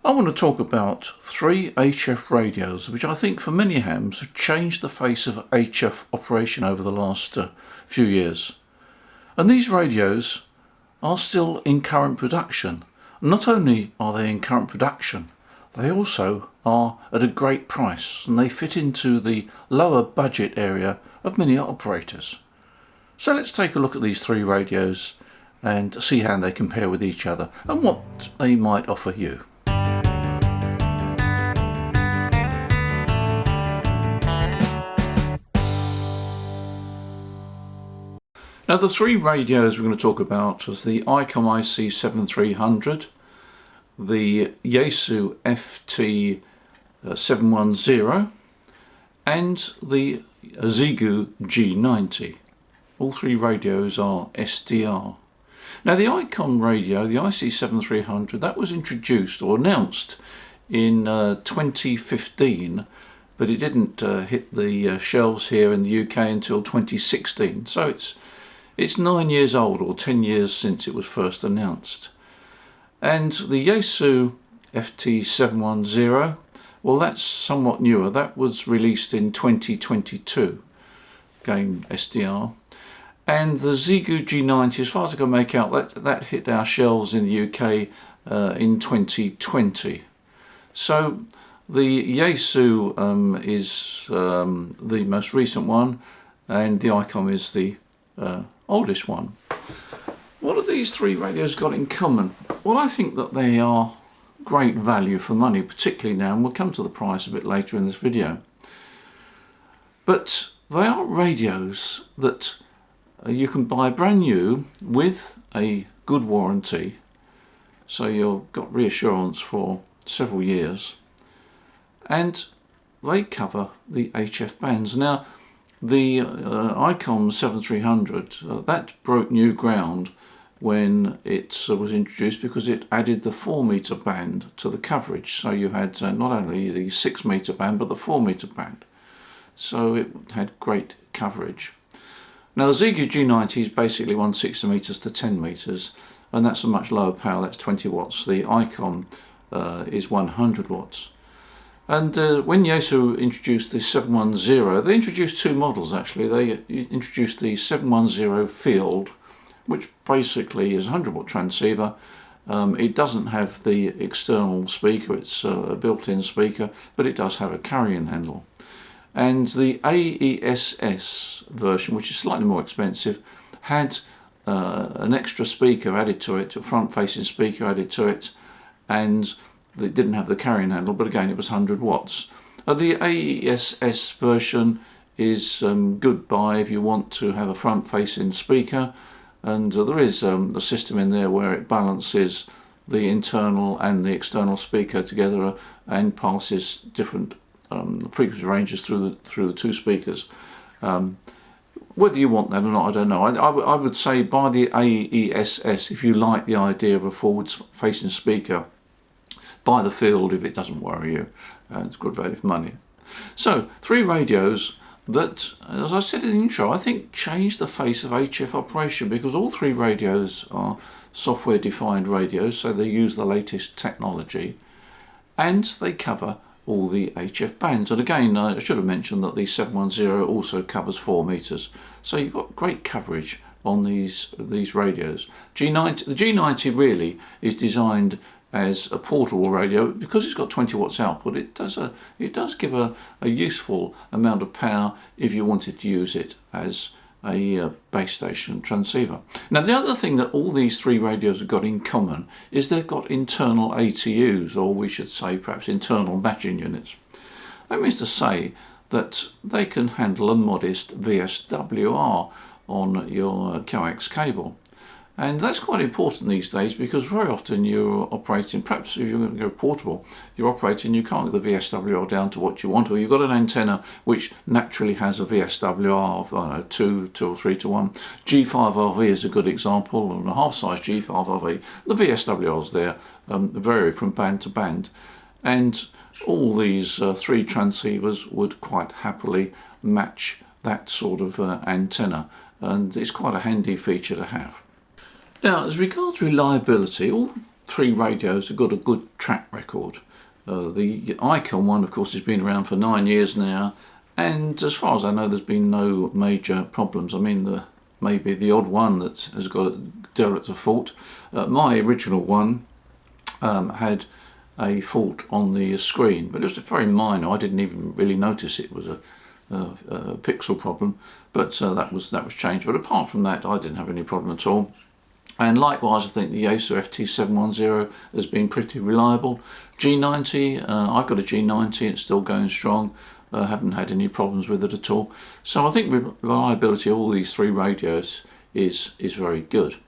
I want to talk about three HF radios which I think for many hams have changed the face of HF operation over the last few years. And these radios are still in current production. Not only are they in current production, they also are at a great price and they fit into the lower budget area of many operators. So let's take a look at these three radios and see how they compare with each other and what they might offer you. Now the three radios we're going to talk about is the ICOM IC7300, the Yaesu FT710 and the Xiegu G90. All three radios are SDR. Now the ICOM radio, the IC7300, that was introduced or announced in 2015, but it didn't hit the shelves here in the UK until 2016. So it's 9 years old, or 10 years since it was first announced. And the Yaesu FT710, well, that's somewhat newer. That was released in 2022, again SDR. And the Xiegu G90, as far as I can make out, that hit our shelves in the UK in 2020. So the Yaesu is the most recent one, and the ICOM is the oldest one. What have these three radios got in common? Well, I think that they are great value for money, particularly now, and we'll come to the price a bit later in this video. But they are radios that you can buy brand new with a good warranty, so you've got reassurance for several years, and they cover the HF bands. Now the ICOM 7300, that broke new ground when it was introduced because it added the 4 meter band to the coverage. So you had not only the 6 meter band but the 4 meter band. So it had great coverage. Now the Xiegu G90 is basically 160 meters to 10 meters, and that's a much lower power, that's 20 watts. The ICOM is 100 watts. And when Yaesu introduced the 710, they introduced two models actually. They introduced the 710 Field, which basically is a 100 watt transceiver. It doesn't have the external speaker, it's a built-in speaker, but it does have a carrying handle. And the AESS version, which is slightly more expensive, had an extra speaker added to it, a front-facing speaker added to it, and it didn't have the carrying handle, but again it was 100 watts. The AESS version is good buy if you want to have a front-facing speaker, and there is a system in there where it balances the internal and the external speaker together and passes different frequency ranges through the two speakers. Whether you want that or not, I don't know. I would say buy the AESS if you like the idea of a forward-facing speaker. Buy the Field if it doesn't worry you. It's good value for money. So, three radios that, as I said in the intro, I think changed the face of HF operation, because all three radios are software-defined radios, so they use the latest technology, and they cover all the HF bands. And again, I should have mentioned that the 710 also covers 4 meters, so you've got great coverage on these radios. The G90 really is designed as a portable radio because it's got 20 watts output. It does give a useful amount of power if you wanted to use it as a base station transceiver. Now the other thing that all these three radios have got in common is they've got internal ATUs, or we should say perhaps internal matching units. That means to say that they can handle a modest VSWR on your coax cable. And that's quite important these days, because very often you're operating, perhaps if you're going to go portable, you're operating, you can't get the VSWR down to what you want, or you've got an antenna which naturally has a VSWR of 2 or 3 to 1. G5RV is a good example, and a half-size G5RV. The VSWRs there vary from band to band, and all these three transceivers would quite happily match that sort of antenna, and it's quite a handy feature to have. Now, as regards reliability, all three radios have got a good track record. The Icon one, of course, has been around for 9 years now, and as far as I know, there's been no major problems. I mean, maybe the odd one that has got developed a fault. My original one had a fault on the screen, but it was very minor. I didn't even really notice it was a pixel problem, but that was changed. But apart from that, I didn't have any problem at all. And likewise, I think the Yaesu FT710 has been pretty reliable. G90, I've got a G90, it's still going strong. Haven't had any problems with it at all. So I think reliability of all these three radios is very good.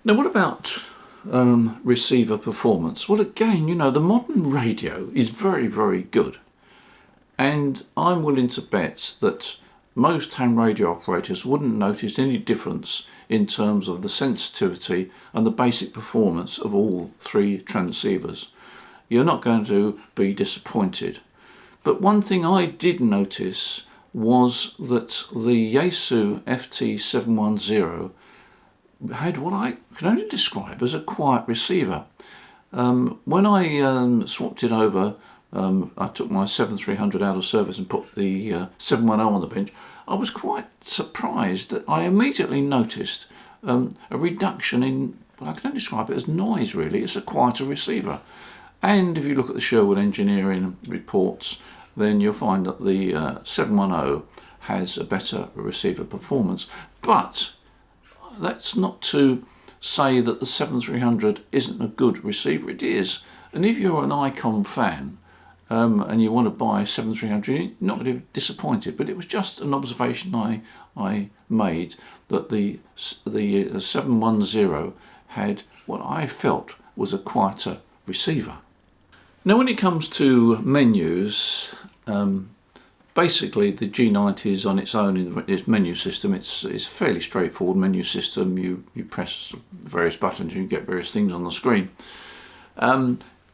Now, what about receiver performance? Well, again, you know, the modern radio is very, very good. And I'm willing to bet that most ham radio operators wouldn't notice any difference in terms of the sensitivity and the basic performance of all three transceivers. You're not going to be disappointed. But one thing I did notice was that the Yaesu FT710 had what I can only describe as a quiet receiver. When I swapped it over, I took my 7300 out of service and put the 710 on the bench. I was quite surprised that I immediately noticed a reduction in, well, I can only describe it as noise really. It's a quieter receiver. And if you look at the Sherwood engineering reports, then you'll find that the 710 has a better receiver performance. But that's not to say that the 7300 isn't a good receiver. It is. And if you're an Icon fan, and you want to buy 7300, you're not going to be disappointed. But it was just an observation I made that the 710 had what I felt was a quieter receiver. Now, when it comes to menus, basically the G90 is on its own in its menu system. It's a fairly straightforward menu system. You press various buttons, you get various things on the screen.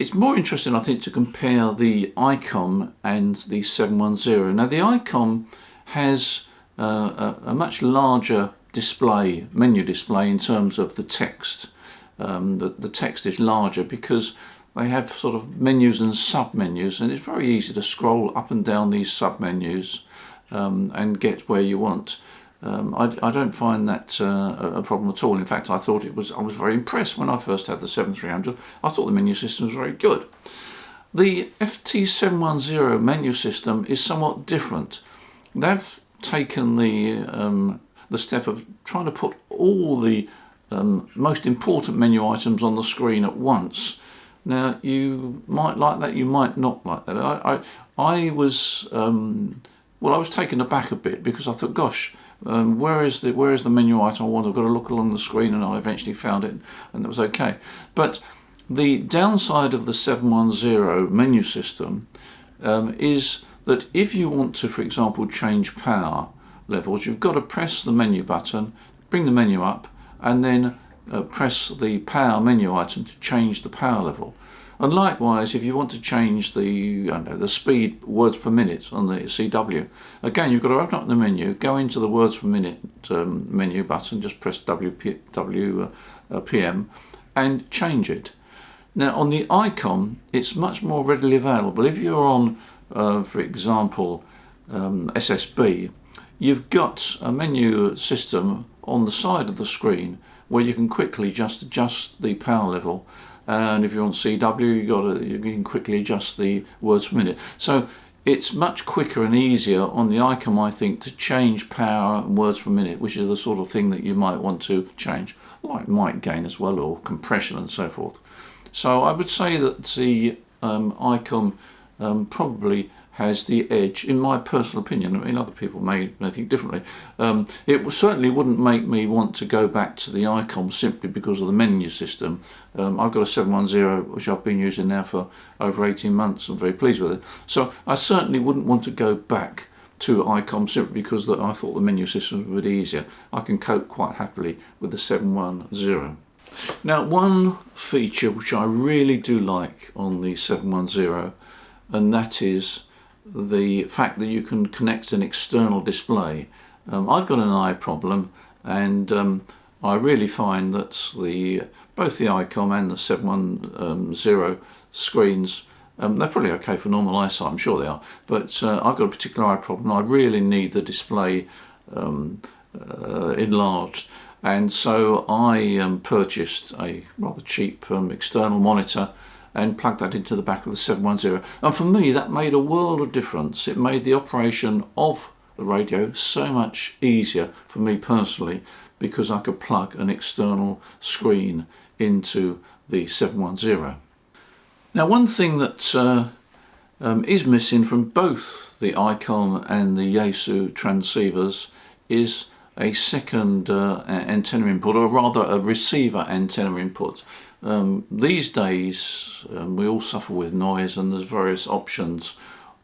It's more interesting, I think, to compare the Icon and the 710. Now, the Icon has a much larger display, menu display, in terms of the text. The text is larger because they have sort of menus and sub-menus, and it's very easy to scroll up and down these sub-menus and get where you want. I don't find that a problem at all. In fact, I was very impressed when I first had the 7300. I thought the menu system was very good. The FT710 menu system is somewhat different. They've taken the step of trying to put all the most important menu items on the screen at once. Now, you might like that, you might not like that. I was taken aback a bit because I thought, gosh, where is the menu item I want? I've got to look along the screen, and I eventually found it, and that was okay. But the downside of the 710 menu system is that if you want to, for example, change power levels, you've got to press the menu button, bring the menu up, and then press the power menu item to change the power level. And likewise, if you want to change the speed words per minute on the CW, again, you've got to open up the menu, go into the words per minute menu button, just press WPM and change it. Now, on the Icon, it's much more readily available. If you're on, for example, SSB, you've got a menu system on the side of the screen where you can quickly just adjust the power level. And if you're on CW, you can quickly adjust the words per minute. So it's much quicker and easier on the Icon, I think, to change power and words per minute, which is the sort of thing that you might want to change, like mic gain as well, or compression and so forth. So I would say that the Icon probably has the edge, in my personal opinion. I mean, other people may think differently. It certainly wouldn't make me want to go back to the Icon simply because of the menu system. I've got a 710 which I've been using now for over 18 months. I'm very pleased with it. So I certainly wouldn't want to go back to Icon simply because I thought the menu system was a bit easier. I can cope quite happily with the 710. Now, one feature which I really do like on the 710, and that is the fact that you can connect an external display. I've got an eye problem, and I really find that the both the ICOM and the 710 screens, they're probably okay for normal eyesight, I'm sure they are, but I've got a particular eye problem. I really need the display enlarged, and so I purchased a rather cheap external monitor and plugged that into the back of the 710, and for me that made a world of difference. It made the operation of the radio so much easier for me personally, because I could plug an external screen into the 710. Now, one thing that is missing from both the ICOM and the Xiegu transceivers is a second antenna input, or rather a receiver antenna input. These days we all suffer with noise, and there's various options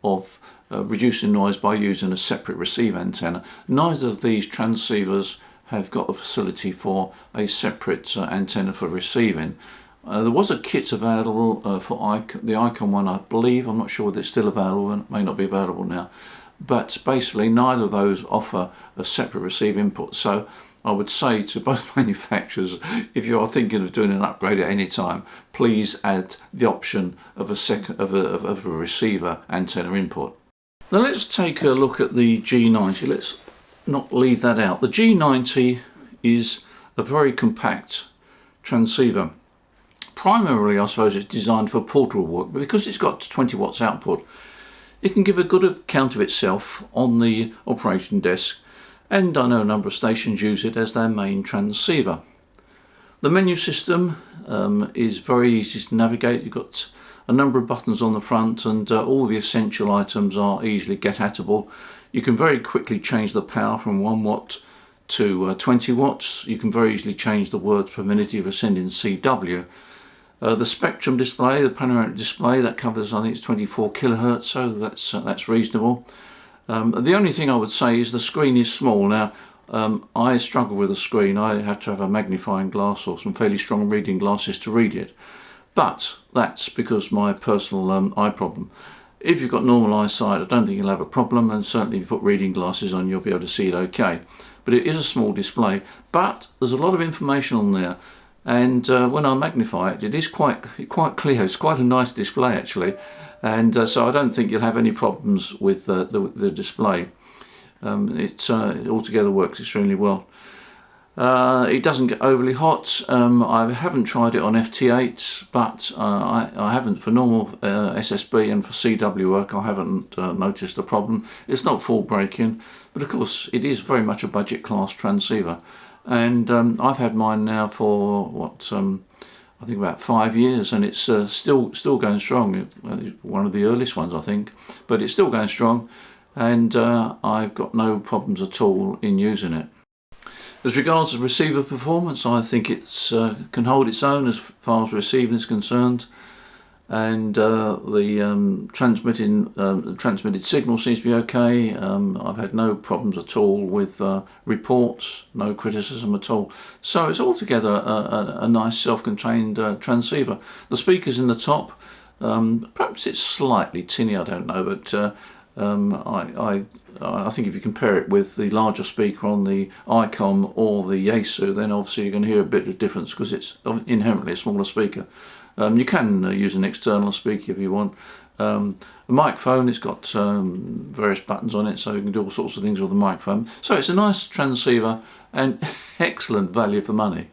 of reducing noise by using a separate receiver antenna. Neither of these transceivers have got the facility for a separate antenna for receiving. There was a kit available for the ICOM one, I believe. I'm not sure whether it's still available, and it may not be available now. But basically neither of those offer a separate receive input. So I would say to both manufacturers, if you are thinking of doing an upgrade at any time, please add the option of a receiver antenna input. Now let's take a look at the G90. Let's not leave that out. The G90 is a very compact transceiver. Primarily, I suppose, it's designed for portable work, but because it's got 20 watts output, it can give a good account of itself on the operating desk, and I know a number of stations use it as their main transceiver. The menu system is very easy to navigate. You've got a number of buttons on the front, and all the essential items are easily get-atable. You can very quickly change the power from 1 watt to 20 watts. You can very easily change the words per minute if you're sending CW. The spectrum display, the panoramic display, that covers, I think it's 24 kilohertz, so that's reasonable. The only thing I would say is the screen is small. Now, I struggle with the screen. I have to have a magnifying glass or some fairly strong reading glasses to read it. But that's because my personal eye problem. If you've got normal eyesight, I don't think you'll have a problem, and certainly if you put reading glasses on, you'll be able to see it okay. But it is a small display, but there's a lot of information on there. And when I magnify it, it is quite clear. It's quite a nice display actually, and so I don't think you'll have any problems with the display. It altogether works extremely well. It doesn't get overly hot. I haven't tried it on FT8, but I haven't for normal SSB and for CW work. I haven't noticed a problem. It's not full breaking, but of course it is very much a budget class transceiver. And I've had mine now for what I think about 5 years, and it's still going strong. One of the earliest ones, I think, but it's still going strong, and I've got no problems at all in using it. As regards to receiver performance, I think it can hold its own as far as receiving is concerned, and the transmitted signal seems to be okay. I've had no problems at all with reports, no criticism at all. So it's altogether a nice self-contained transceiver. The speakers in the top, perhaps it's slightly tinny, I don't know, but I think if you compare it with the larger speaker on the ICOM or the Xiegu, then obviously you're going to hear a bit of difference because it's inherently a smaller speaker. You can use an external speaker if you want. A microphone, it's got various buttons on it, so you can do all sorts of things with the microphone. So it's a nice transceiver and excellent value for money.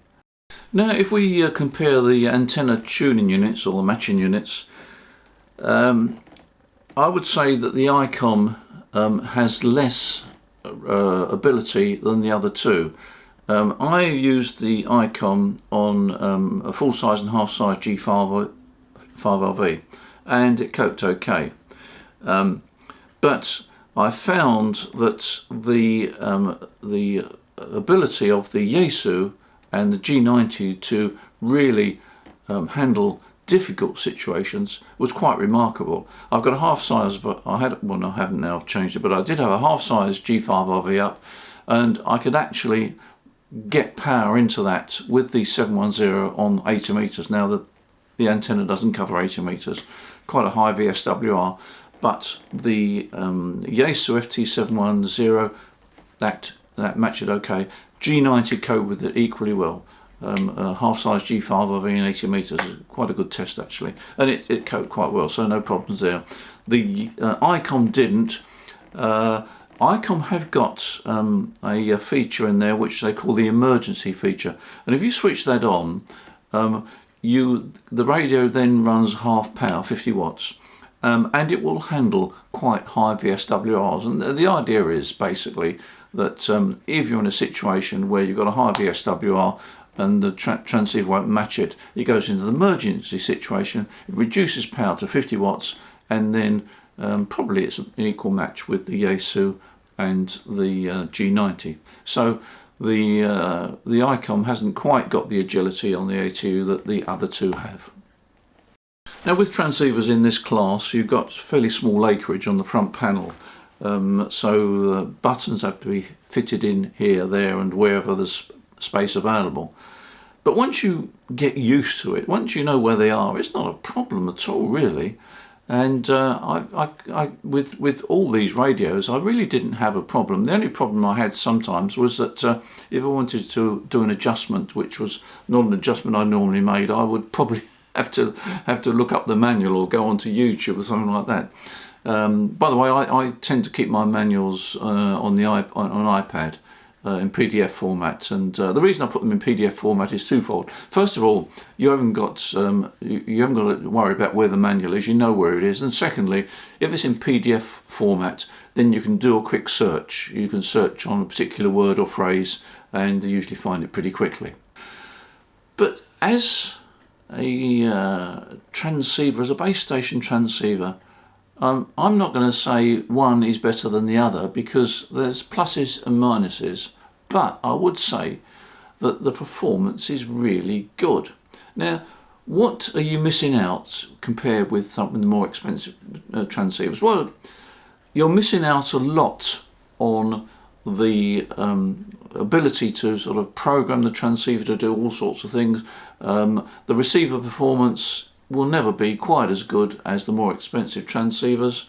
Now, if we compare the antenna tuning units or the matching units, I would say that the ICOM has less ability than the other two. I used the ICOM on a full-size and half-size G5RV, and it coped okay. But I found that the ability of the Xiegu and the G90 to really handle difficult situations was quite remarkable. I've got a half-size, I haven't now, I've changed it, but I did have a half-size G5RV up, and I could actually get power into that with the 710 on 80 meters. Now the antenna doesn't cover 80 meters, quite a high VSWR, but the Xiegu FT710 that matched it okay. G90 coped with it equally well. a half-size G5 over in 80 metres. Quite a good test actually, and it coped quite well, so no problems there. The ICOM didn't. ICOM have got a feature in there which they call the emergency feature, and if you switch that on, the radio then runs half power, 50 watts, and it will handle quite high VSWRs. And the idea is basically that if you're in a situation where you've got a high VSWR and the transceiver won't match it, it goes into the emergency situation, it reduces power to 50 watts, and then probably it's an equal match with the Xiegu and the G90. So the ICOM hasn't quite got the agility on the ATU that the other two have. Now, with transceivers in this class, you've got fairly small acreage on the front panel, so buttons have to be fitted in here, there and wherever there's space available. But once you get used to it, once you know where they are, it's not a problem at all really. And with all these radios, I really didn't have a problem. The only problem I had sometimes was that if I wanted to do an adjustment, which was not an adjustment I normally made, I would probably have to look up the manual or go onto YouTube or something like that. By the way, I tend to keep my manuals on iPad in PDF format, and the reason I put them in PDF format is twofold. First of all, you haven't got to worry about where the manual is. You know where it is. And secondly, if it's in PDF format, then you can do a quick search. You can search on a particular word or phrase, and you usually find it pretty quickly. But as a transceiver, as a base station transceiver, I'm not going to say one is better than the other, because there's pluses and minuses, but I would say that the performance is really good. Now, what are you missing out compared with some of the more expensive transceivers? Well, you're missing out a lot on the ability to sort of program the transceiver to do all sorts of things. The receiver performance will never be quite as good as the more expensive transceivers.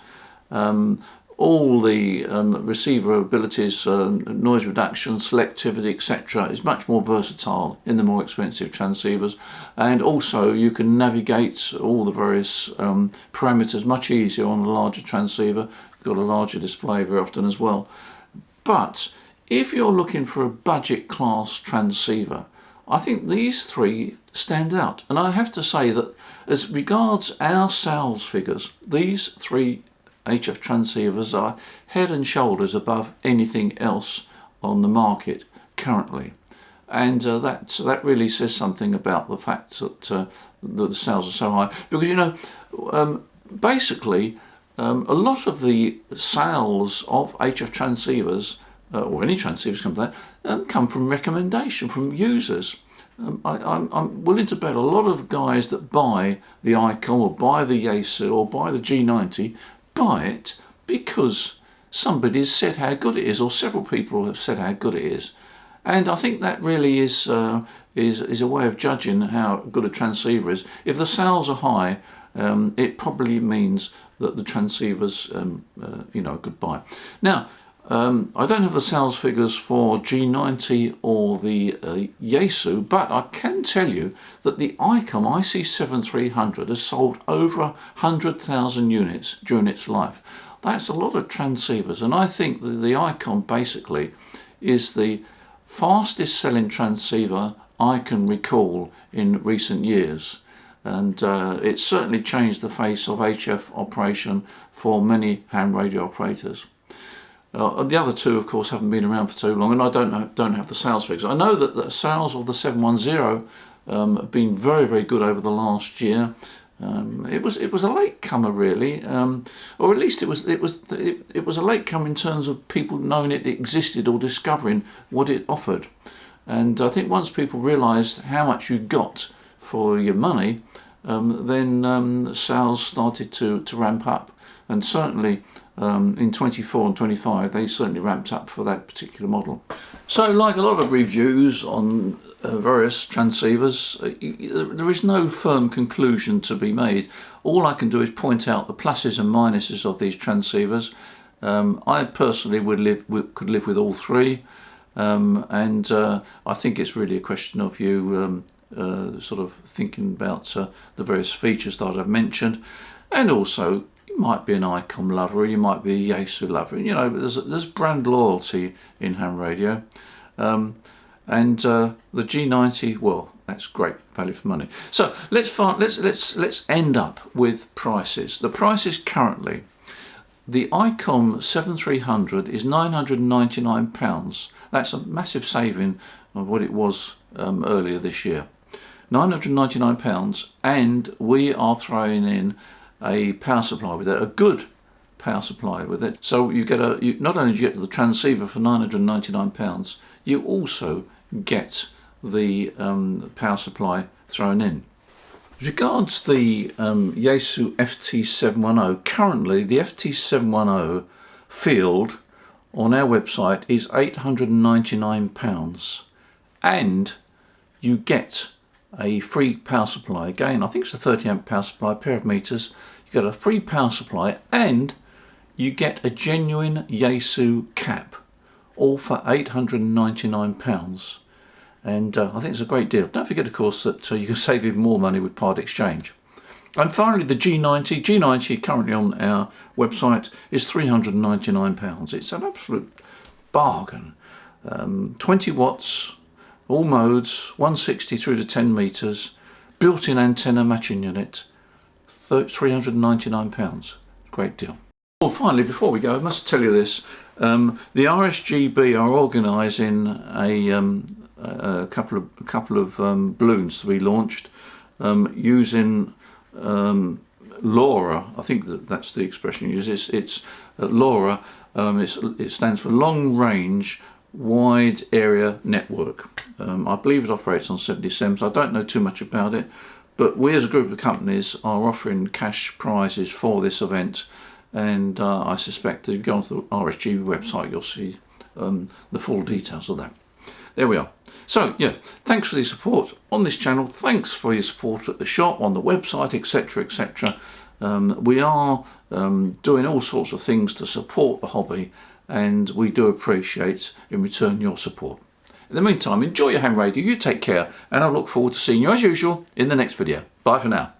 All the receiver abilities, noise reduction, selectivity, etc. is much more versatile in the more expensive transceivers, and also you can navigate all the various parameters much easier on a larger transceiver. You've got a larger display very often as well. But if you're looking for a budget class transceiver, I think these three stand out, and I have to say that as regards our sales figures, these three HF transceivers are head and shoulders above anything else on the market currently, and that really says something about the fact that the sales are so high. Because basically a lot of the sales of HF transceivers, or any transceivers come to that, come from recommendation from users. I'm willing to bet a lot of guys that buy the ICOM or buy the Xiegu or buy the G90 buy it because somebody's said how good it is, or several people have said how good it is. And I think that really is a way of judging how good a transceiver is. If the sales are high, it probably means that the transceiver's a good buy. Now, I don't have the sales figures for G90 or the Xiegu, but I can tell you that the ICOM IC7300 has sold over 100,000 units during its life. That's a lot of transceivers, and I think that the ICOM basically is the fastest selling transceiver I can recall in recent years, and it's certainly changed the face of HF operation for many ham radio operators. The other two, of course, haven't been around for too long, and I don't have the sales figures. I know that the sales of the 710 have been very, very good over the last year. It was a latecomer really, or at least it was a latecomer in terms of people knowing it existed or discovering what it offered. And I think once people realised how much you got for your money, then sales started to ramp up, and certainly in 24 and 25 they certainly ramped up for that particular model. So like a lot of reviews on various transceivers, there is no firm conclusion to be made. All I can do is point out the pluses and minuses of these transceivers. I personally could live with all three. I think it's really a question of you sort of thinking about the various features that I've mentioned, and also you might be an ICOM lover, or you might be a Yaesu lover. You know, there's brand loyalty in ham radio, the G90, well, that's great value for money. So let's end up with prices. The prices currently, the ICOM 7300 is £999. That's a massive saving of what it was earlier this year. £999, and we are throwing in a power supply with it, a good power supply with it. So you get not only do you get the transceiver for £999, you also get the power supply thrown in. As regards the Yaesu FT710, currently the FT710 field on our website is £899, and you get a free power supply. Again, I think it's a 30 amp power supply, a pair of meters. You get a free power supply, and you get a genuine Yaesu cap, all for £899. And I think it's a great deal. Don't forget, of course, that you can save even more money with part exchange. And finally, the G90 currently on our website is £399. It's an absolute bargain. 20 watts, all modes, 160 through to 10 meters, built-in antenna matching unit, £399. Great deal. Well, finally, before we go, I must tell you this. The RSGB are organising a couple of balloons to be launched using LoRa. I think that's the expression used. It's LoRa. It stands for Long Range Wide Area Network. I believe it operates on 77s. I don't know too much about it, but we as a group of companies are offering cash prizes for this event, and I suspect if you go onto the RSGB website, you'll see the full details of that. There we are. So yeah, thanks for the support on this channel. Thanks for your support at the shop, on the website, etc, etc. We are doing all sorts of things to support the hobby, and we do appreciate in return your support. In the meantime, enjoy your ham radio, you take care, and I look forward to seeing you as usual in the next video. Bye for now.